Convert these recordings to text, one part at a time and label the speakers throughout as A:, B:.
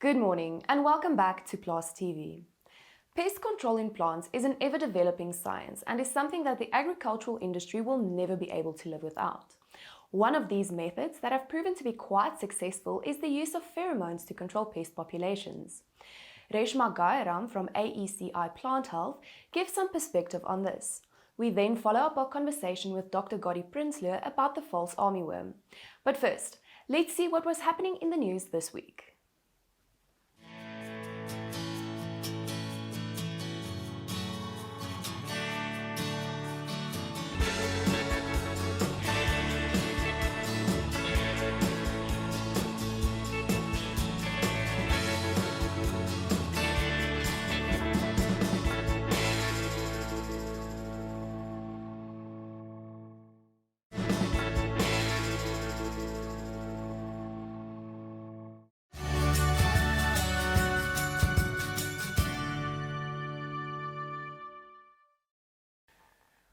A: Good morning and welcome back to Plaas TV. Pest control in plants is an ever-developing science and is something that the agricultural industry will never be able to live without. One of these methods that have proven to be quite successful is the use of pheromones to control pest populations. Reshma Gayaram from AECI Plant Health gives some perspective on this. We then follow up our conversation with Dr. Goddy Prinsloo about the false armyworm. But first, let's see what was happening in the news this week.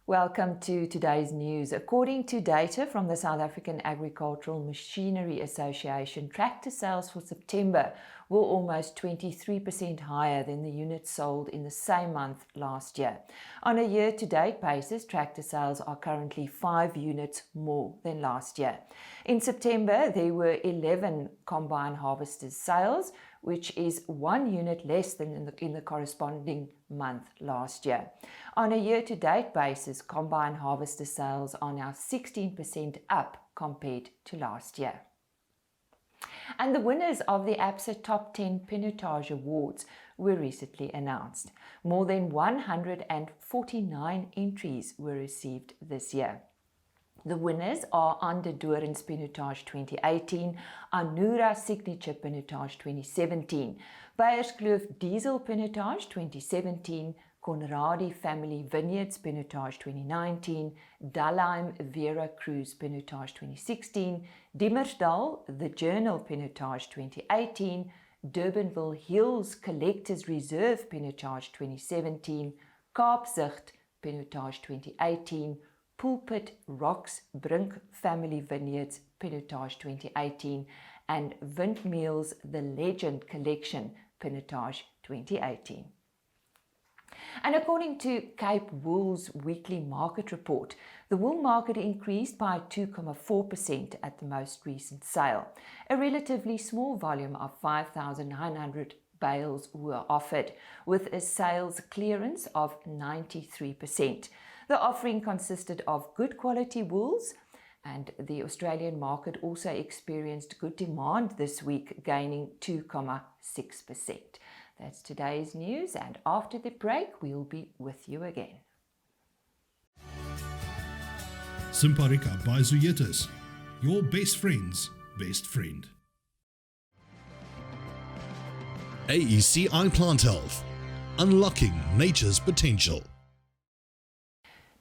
B: Welcome to today's news. According to data from the South African Agricultural Machinery Association, tractor sales for September were almost 23% higher than the units sold in the same month last year. On a year-to-date basis, tractor sales are currently 5 units more than last year. In September, there were 11 combine harvesters sales, which is 1 unit less than in the corresponding month last year. On a year-to-date basis, combine harvester sales are now 16% up compared to last year. And the winners of the APSA Top 10 Pinotage Awards were recently announced. More than 149 entries were received this year. The winners are Onderdoorn's Pinotage 2018, Anura Signature Pinotage 2017, Beierskloof Diesel Pinotage 2017, Conradi Family Vineyards Pinotage 2019, Dalheim Vera Cruz Pinotage 2016, Dimmersdal The Journal Pinotage 2018, Durbanville Hills Collectors Reserve Pinotage 2017, Kaapzicht Pinotage 2018, Pulpit Rocks Brink Family Vineyards Pinotage 2018 and Windmeals The Legend Collection Pinotage 2018. And according to Cape Wool's weekly market report, the wool market increased by 2.4% at the most recent sale. A relatively small volume of 5,900 bales were offered, with a sales clearance of 93%. The offering consisted of good quality wools, and the Australian market also experienced good demand this week, gaining 2.6%. That's today's news, and after the break, we'll be with you again.
C: Simparica by Zuyetis, your best friend's best friend. AECI Plant Health, unlocking nature's potential.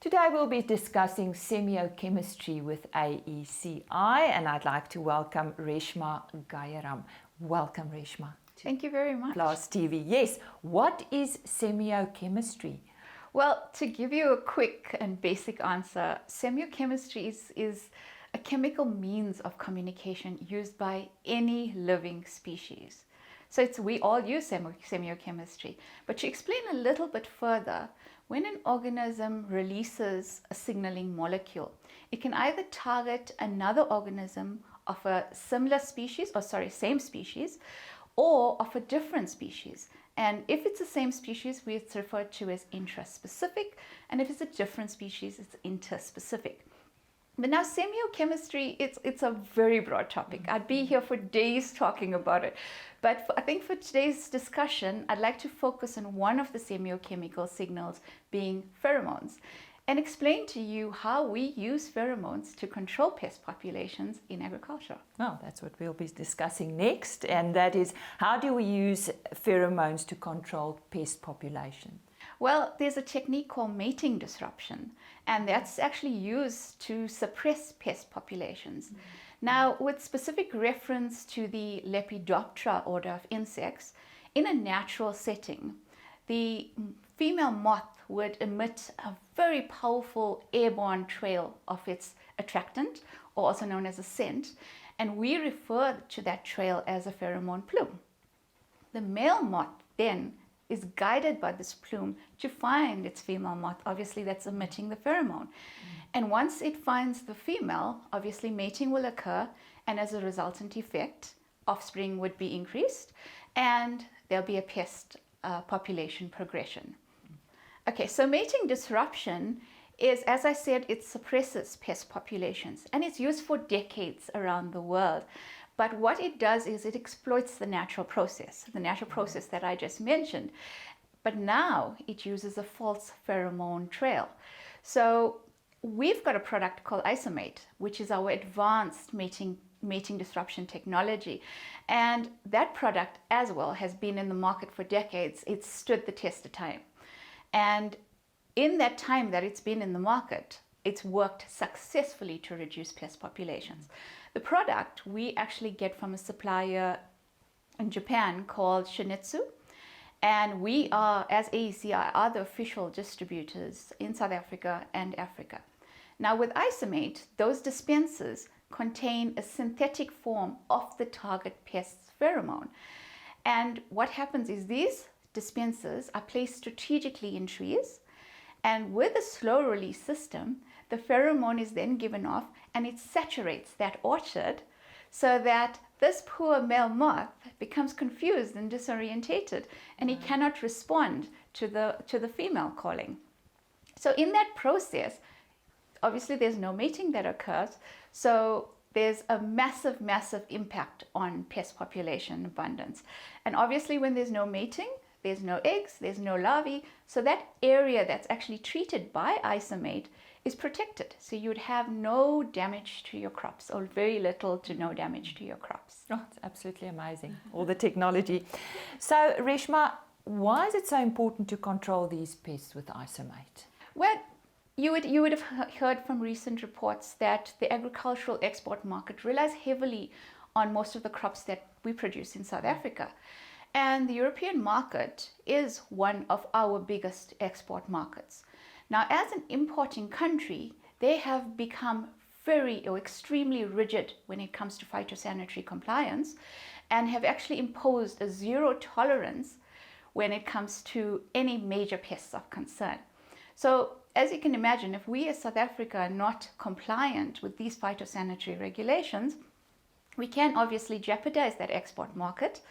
B: Today we'll be discussing semiochemistry with AECI, and I'd like to welcome Reshma Gayaram. Welcome, Reshma.
D: Thank you very much.
B: Plaas TV. Yes, what is semiochemistry?
D: Well, to give you a quick and basic answer, semiochemistry is a chemical means of communication used by any living species. So we all use semiochemistry. But to explain a little bit further, when an organism releases a signaling molecule, it can either target another organism of a same species, or of a different species. And if it's the same species, it's referred to as intraspecific, and if it's a different species, it's interspecific. But now semiochemistry, it's a very broad topic. I'd be here for days talking about it. But I think for today's discussion, I'd like to focus on one of the semiochemical signals, being pheromones, and explain to you how we use pheromones to control pest populations in agriculture.
B: Well, that's what we'll be discussing next, and that is, how do we use pheromones to control pest population?
D: Well, there's a technique called mating disruption, and that's actually used to suppress pest populations. Now, with specific reference to the Lepidoptera order of insects, in a natural setting, the female moth would emit a very powerful airborne trail of its attractant, or also known as a scent, and we refer to that trail as a pheromone plume. The male moth then is guided by this plume to find its female moth. Obviously, that's emitting the pheromone. And once it finds the female, obviously mating will occur, and as a resultant effect, offspring would be increased, and there'll be a pest population progression. Okay, so mating disruption is, as I said, it suppresses pest populations, and it's used for decades around the world. But what it does is it exploits the natural process that I just mentioned. But now it uses a false pheromone trail. So we've got a product called Isomate, which is our advanced mating disruption technology. And that product as well has been in the market for decades. It's stood the test of time. And in that time that it's been in the market, it's worked successfully to reduce pest populations. The product we actually get from a supplier in Japan called Shinitsu, and we are, as AECI, are the official distributors in South Africa and Africa. Now with Isomate, those dispensers contain a synthetic form of the target pest's pheromone. And what happens is these dispensers are placed strategically in trees, and with a slow release system, the pheromone is then given off and it saturates that orchard so that this poor male moth becomes confused and disorientated, and he cannot respond to the female calling. So in that process, obviously there's no mating that occurs, so there's a massive, massive impact on pest population abundance. And obviously when there's no mating, there's no eggs, there's no larvae, so that area that's actually treated by Isomate is protected. So you would have no damage to your crops, or very little to no damage to your crops.
B: Oh, it's absolutely amazing, all the technology. So Reshma, why is it so important to control these pests with Isomate?
D: Well, you would have heard from recent reports that the agricultural export market relies heavily on most of the crops that we produce in South Africa. And the European market is one of our biggest export markets. Now, as an importing country, they have become very or extremely rigid when it comes to phytosanitary compliance, and have actually imposed a zero tolerance when it comes to any major pests of concern. So, as you can imagine, if we as South Africa are not compliant with these phytosanitary regulations, we can obviously jeopardize that export market.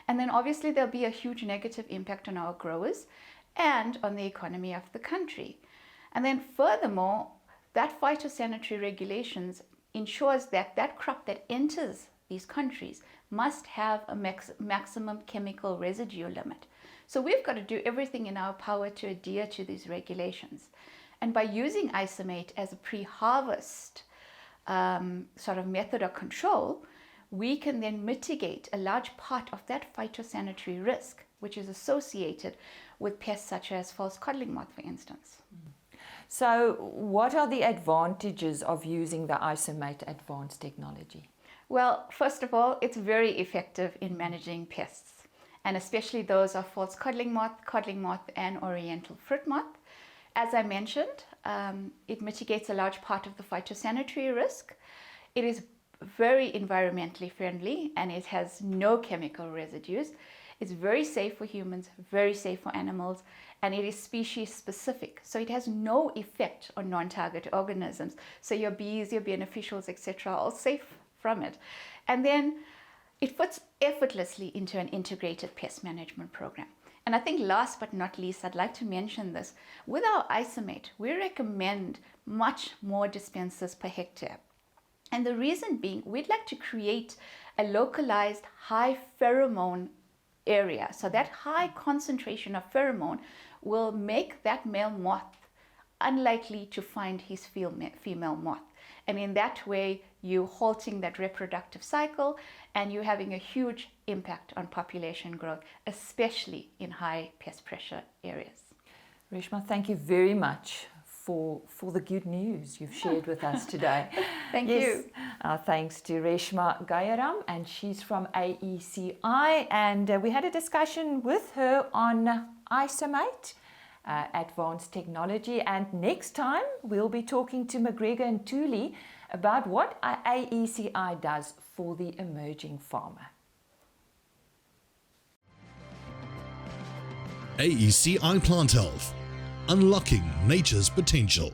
D: And then obviously there'll be a huge negative impact on our growers and on the economy of the country. And then furthermore, that phytosanitary regulations ensures that that crop that enters these countries must have a maximum chemical residue limit. So we've got to do everything in our power to adhere to these regulations. And by using Isomate as a pre-harvest sort of method of control, we can then mitigate a large part of that phytosanitary risk, which is associated with pests such as false codling moth, for instance.
B: So what are the advantages of using the Isomate advanced technology?
D: Well, first of all, it's very effective in managing pests, and especially those of false codling moth, and oriental fruit moth. As I mentioned, it mitigates a large part of the phytosanitary risk. It is very environmentally friendly, and it has no chemical residues. It's very safe for humans, very safe for animals, and it is species specific. So it has no effect on non-target organisms. So your bees, your beneficials, etc. are all safe from it. And then it fits effortlessly into an integrated pest management program. And I think last but not least, I'd like to mention this. With our Isomate, we recommend much more dispensers per hectare. And the reason being, we'd like to create a localized high pheromone area. So that high concentration of pheromone will make that male moth unlikely to find his female moth. And in that way, you're halting that reproductive cycle, and you're having a huge impact on population growth, especially in high pest pressure areas.
B: Reshma, thank you very much for the good news you've shared with us today.
D: Thank you.
B: Thanks to Reshma Gayaram, and she's from AECI, and we had a discussion with her on Isomate, advanced technology, and next time we'll be talking to McGregor and Thuli about what AECI does for the emerging farmer.
C: AECI Plant Health, unlocking nature's potential.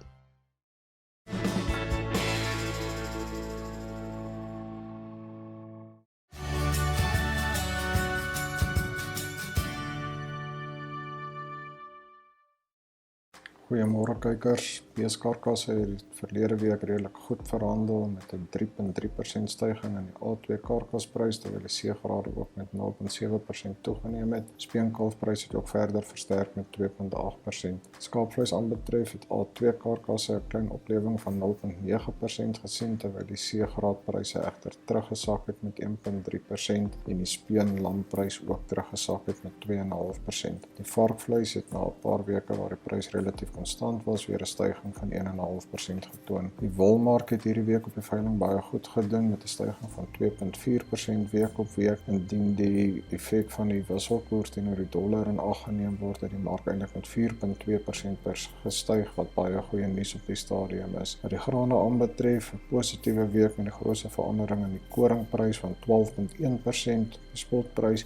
E: Goeiemôre kykers. Beeskarkasse het die verlede week redelik goed verhandel met 'n 3.3% stygings in die A2 karkasprys, terwyl die C-grade ook met 0.7% toegeneem het. Speenkalfprys het ook verder versterk met 2.8%. Skaapvleis aanbetref het A2 karkasse 'n klein oplewing van 0.9% gesien, terwyl die C-graadpryse egter teruggesak het met 1.3% en die speenlamprys ook teruggesak het met 2.5%. Die varkvleis het na 'n paar weke waar die prys relatief konstant was, weer 'n stygings van 1.5% getoon. Die wolmark het hierdie week op die veiling baie goed gedoen met 'n stygings van 2.4% week op week. Indien die effek van die wisselkoers teenoor die dollar in ag geneem word, het die mark eintlik met 4.2% gestyg, wat baie goeie nuus op die stadium is. Wat die grane aanbetref, 'n positiewe week met die grootste verandering in die koringprys van 12.1%, die spotprys.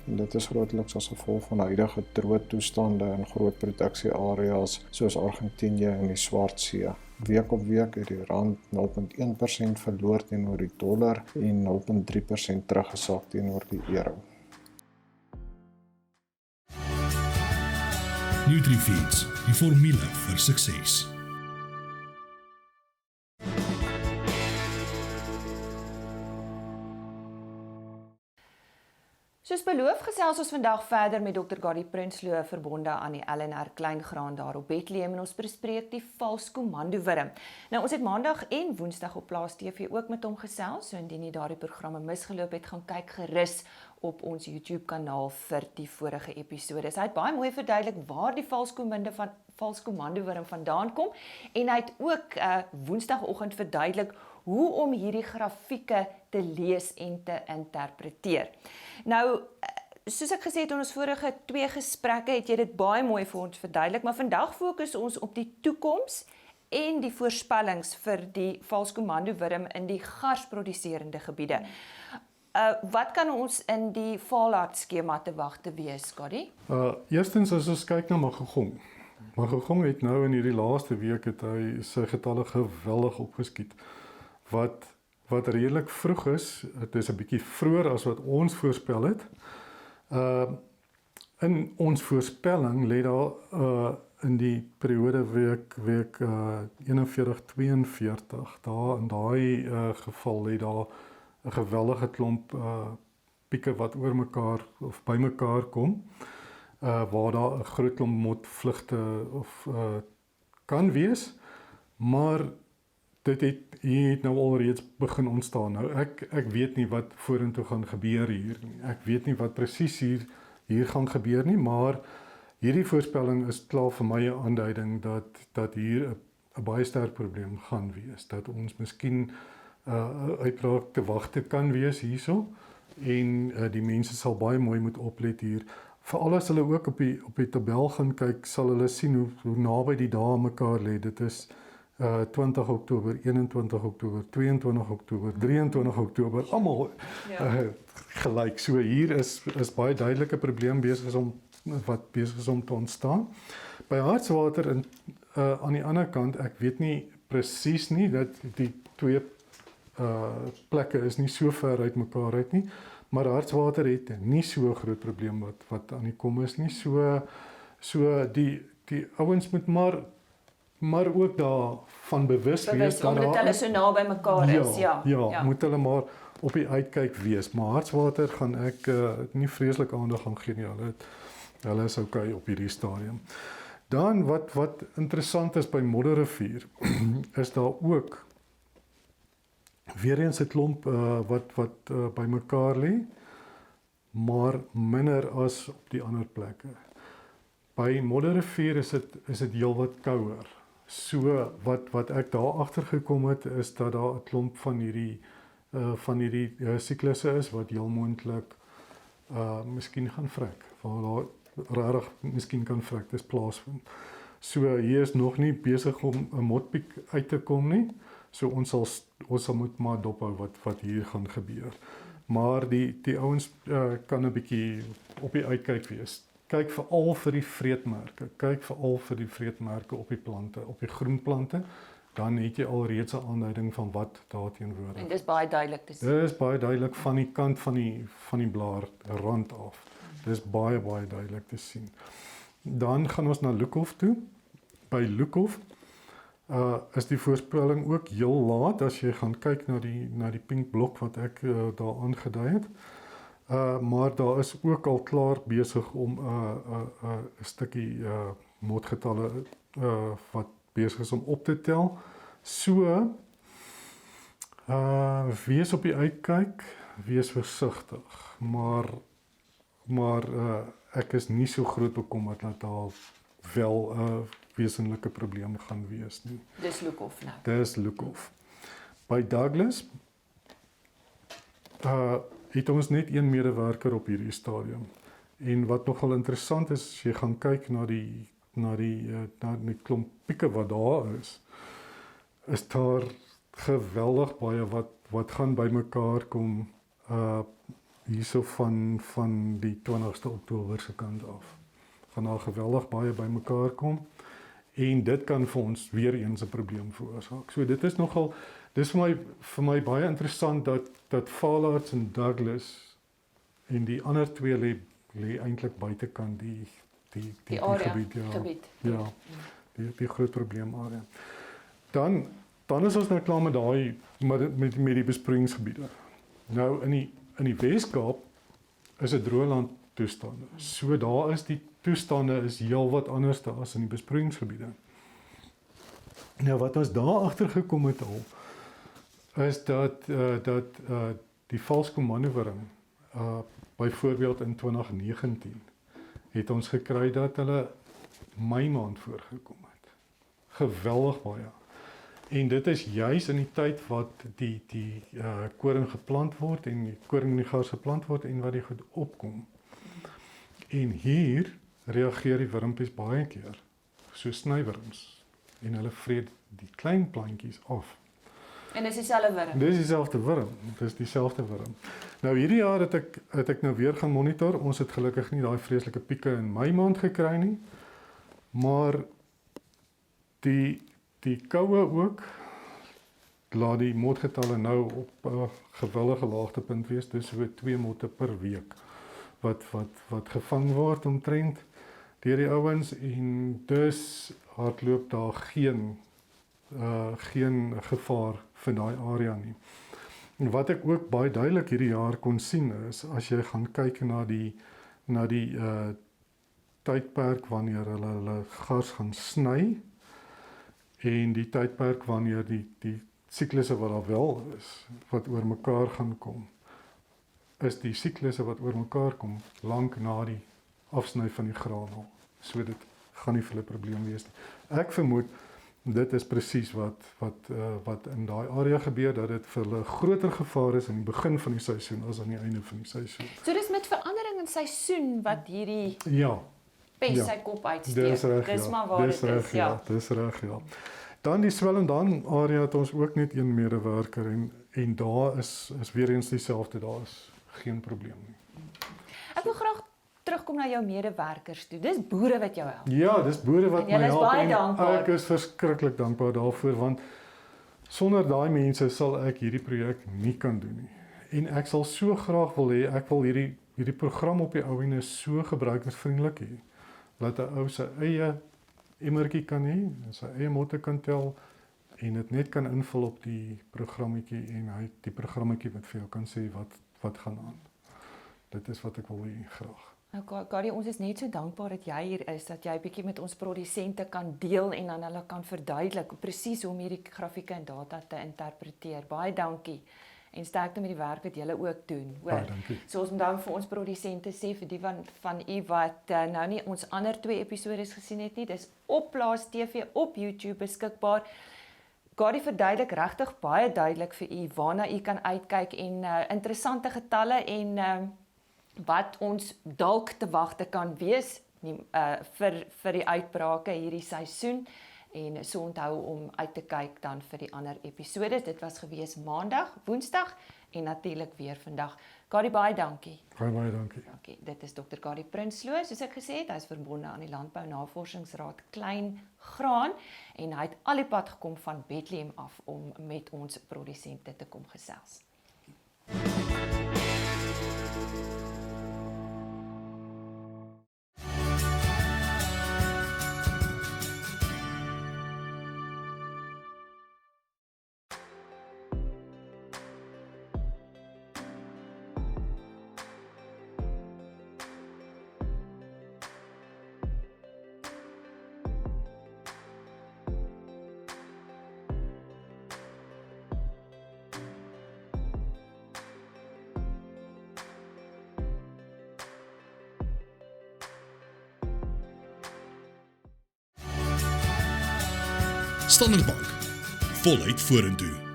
E: En dit is grootliks as gevolg van huidige droë toestande in groot produksieareas soos Argentinië en die Swart See. Week op week het die rand 0.1% verloor teenoor die dollar en 0.3% teruggesak teenoor die euro.
C: NutriFeeds, die formule vir sukses.
B: Soos beloof gesels ons vandag verder met Dr. Goddy Prinsloo, verbonde aan die LNR Kleingraan daar op Bethlehem, en ons bespreek die vals komandowurm. Nou, ons het maandag en woensdag op Plaas TV ook met hom gesels, so indien jy daardie programme misgeloop het, gaan kyk gerus op ons YouTube kanaal vir die vorige episodes. Hy het baie mooi verduidelik waar die vals komandowurm vandaan kom, en hy het ook woensdagoggend verduidelik hoe om hierdie grafieke te lees en te interpreteer. Nou, soos ek gesê het in ons vorige 2 gesprekke, het jy dit baie mooi vir ons verduidelik, maar vandag fokus ons op die toekoms en die voorspellings vir die vals komandowurm in die garsproduserende gebiede. Wat kan ons in die fallout skema te wagte wees, Goddy?
F: Eerstens as ons kyk na Magogong. Magogong het nou in hierdie laaste week het hy sy getalle geweldig opgeskiet. Wat redelik vroeg is, het is 'n bietjie vroeër as wat ons voorspel het. In ons voorspelling lê daar in die periode week 41-42, daar in daai geval lê daar 'n geweldige klomp pieke wat oor mekaar of by mekaar kom, waar daar 'n groot klomp motvlugte of kan wees, maar dit het nou alreeds begin ontstaan. Nou ek weet nie wat vorentoe gaan gebeur hier nie. Ek weet nie wat presies hier gaan gebeur nie, maar hierdie voorspelling is klaar vir my 'n aanduiding dat hier 'n baie sterk probleem gaan wees, dat ons miskien uitbraak te wagte kan wees hierso, en die mense sal baie mooi moet oplet hier. Veral as hulle ook op die tabel gaan kyk, sal hulle sien hoe naby die dae mekaar lê. Dit is 20 Oktober, 21 Oktober, 22 Oktober, 23 Oktober, almal gelyk. So hier is baie duidelike probleem besig is om te ontstaan. By Hartswater aan die ander kant, ek weet nie presies nie, dat die 2 plekke is nie so ver uit mekaar uit nie, maar Hartswater het nie so 'n groot probleem wat aan die kom is nie. So die ouens moet maar ook daarvan bewus wees dat
B: omdat hulle so naby mekaar is, ja.
F: Moet hulle maar op die uitkyk wees. Maar Hartswater gaan ek nie vreeslik aandag aan gee nie. Hulle is okay op hierdie stadium. Dan wat interessant is by Modderrivier, is daar ook weer eens 'n klomp wat by mekaar lê, maar minder as op die ander plekke. By Modderrivier is dit heelwat kouer. So wat ek daar agter gekom het, is dat daar 'n klomp van hierdie siklusse is wat heel moontlik miskien gaan vrek. Waar daar regtig miskien kan vrek, dis plaasvind. So hier is nog nie besig om 'n motpiek uit te kom nie. So ons sal moet maar dophou wat hier gaan gebeur. Maar die ouens kan 'n bietjie op die uitkyk wees kyk veral vir die vreetmerke. Kyk veral vir die vreetmerke op die plante, op die groenplante. Dan het jy alreeds 'n aanduiding van wat daar teenwoordig.
B: En dis baie duidelik te sien.
F: Dis baie duidelik van die kant van die blaarrand af. Dis baie duidelik te sien. Dan gaan ons na Loekhof toe. By Loekhof is die voorspelling ook heel laat as jy gaan kyk na die pink blok wat ek daar aangedui het. Maar daar is ook al klaar besig om 'n stukkie motgetalle wat besig is om op te tel. So wees op die uitkyk, wees versigtig, maar ek is nie so groot bekommerd dat daar wel 'n wesenlike probleem gaan wees nie.
B: Dis Loekhof nou.
F: Dis Loekhof. By Douglas het ons net een medewerker op hierdie stadium. En wat nogal interessant is, as jy gaan kyk na die klomp pieke wat daar is daar geweldig baie wat gaan bymekaar kom hierso van die 20ste Oktober se kant af. Gaan daar geweldig baie bymekaar kom en dit kan vir ons weer eens 'n probleem veroorsaak. So dit is nogal, dis vir my baie interessant dat Vaalaards en Douglas en die ander twee lê eintlik buitekant die gebied, ja. Die groot probleemarea. Dan is ons nou klaar met daai met die besproeiingsgebiede. Nou in die Wes-Kaap is dit droëland toestande. So daar is die toestande is heelwat anders as in die besproeiingsgebiede. Nou wat ons daar agtergekom het al is dat die valskommandoewurm byvoorbeeld in 2019 het ons gekry dat hulle Mei maand voorgekom het. Geweldig baie. En dit is juis in die tyd wat die koring geplant word en die koringnigaars geplant word en wat die goed opkom. En hier reageer die wurmpies baie keer so snywurms en hulle vreet die klein plantjies af.
B: En dis dieselfde wurm.
F: Dis dieselfde wurm. Dis dieselfde wurm. Nou hierdie jaar het ek nou weer gaan monitor. Ons het gelukkig nie daai vreeslike pieke in Mei maand gekry nie. Maar die koue ook laat die motgetalle nou op 'n geweldige laagtepunt wees. Dis so 2 motte per week wat gevang word omtrent deur die ouens en dus hardloop daar geen gevaar vir daai area nie. En wat ek ook baie duidelik hierdie jaar kon sien is as jy gaan kyk na die tydperk wanneer hulle gars gaan sny en die tydperk wanneer die siklusse wat daar wel is wat oor mekaar gaan kom is die siklusse wat oor mekaar kom lank na die afsny van die graanhol. So dit gaan nie vir hulle probleem wees nie. Ek vermoed dit is presies wat in daai area gebeur, dat dit vir hulle groter gevaar is in die begin van die seisoen as aan die einde van die seisoen.
B: So dis met verandering in seisoen wat hierdie pes sy kop uitsteek. Dis maar waar dit is, ja.
F: Dis reg, ja. Dan die Swellendam area het ons ook net een medewerker en daar is weer eens dieselfde, daar is geen probleem nie.
B: Ek wil graag terugkom na jou medewerkers toe. Dis boere wat jou help.
F: Ja, dis boere wat my help
B: baie dankbaar.
F: Ek is verskriklik dankbaar daarvoor want sonder daai mense sal ek hierdie projek nie kan doen nie. En ek sal so graag wil hê ek wil hierdie program op die ou en so gebruikersvriendelik hê dat 'n ou sy eie emmertjie kan hê, sy eie motte kan tel en dit net kan invul op die programmetjie en hy die programmetjie wat vir jou kan sê wat gaan aan. Dit is wat ek wil hê graag.
B: Nou Goddy, ons is net so dankbaar dat jy hier is, dat jy 'n bietjie met ons produsente kan deel en dan hulle kan verduidelik presies hoe om hierdie grafieke en data te interpreteer. Baie dankie. En sterkte met die werk wat julle ook doen, hoor.
F: Baie dankie.
B: So ons moet dan vir ons produsente sê, vir die van u wat nou nie ons ander 2 episodes gesien het nie, dis op Plaas TV op YouTube beskikbaar. Goddy verduidelik regtig baie duidelik vir u waarna u kan uitkyk en interessante getalle en wat ons dalk te wagte kan wees vir die uitbrake hierdie seisoen. en so onthou om uit te kyk dan vir die ander episode. Dit was gewees Maandag, Woensdag en natuurlik weer vandag. Goddy, baie dankie.
F: Baie dankie.
B: Dankie. Dit is Dr. Goddy Prinsloo, soos ek gesê het, hy is verbonde aan die Landbou Navorsingsraad Kleingraan en hy het al die pad gekom van Bethlehem af om met ons produsente te kom gesels.
C: Standard Bank. Voluit vorentoe.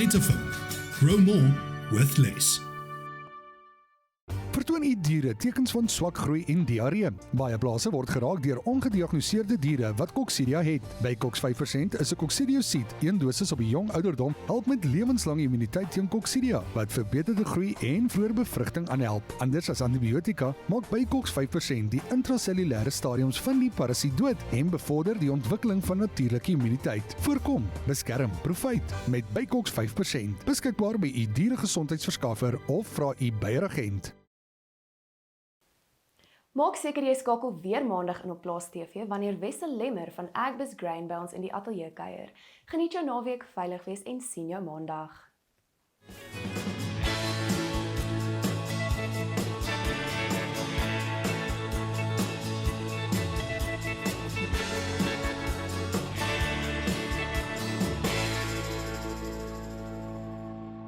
C: Entomoloog. Grow more with less.
G: Vertoon u diere tekens van swak groei en diarree. Baie plase word geraak deur ongediagnoseerde diere wat coccidia het. By Cox 5% is 'n coccidiosied, een dosis op 'n jong ouderdom, help met lewenslange immuniteit teen coccidia, wat verbeterde groei en vroeë bevrugting aanhelp. Anders as antibiotika, maak by Cox 5% die intrasellulêre stadiums van die parasiet dood en bevorder die ontwikkeling van natuurlike immuniteit. Voorkom, beskerm, profyt met by Cox 5%. Beskikbaar by u dieregesondheidsverskaffer of vra u beheeragent.
A: Maak seker jy skakel weer Maandag in op Plaas TV wanneer Wessel Lemmer van Agbus Grain by ons in die ateljee kuier. Geniet jou naweek, veilig wees en sien jou Maandag.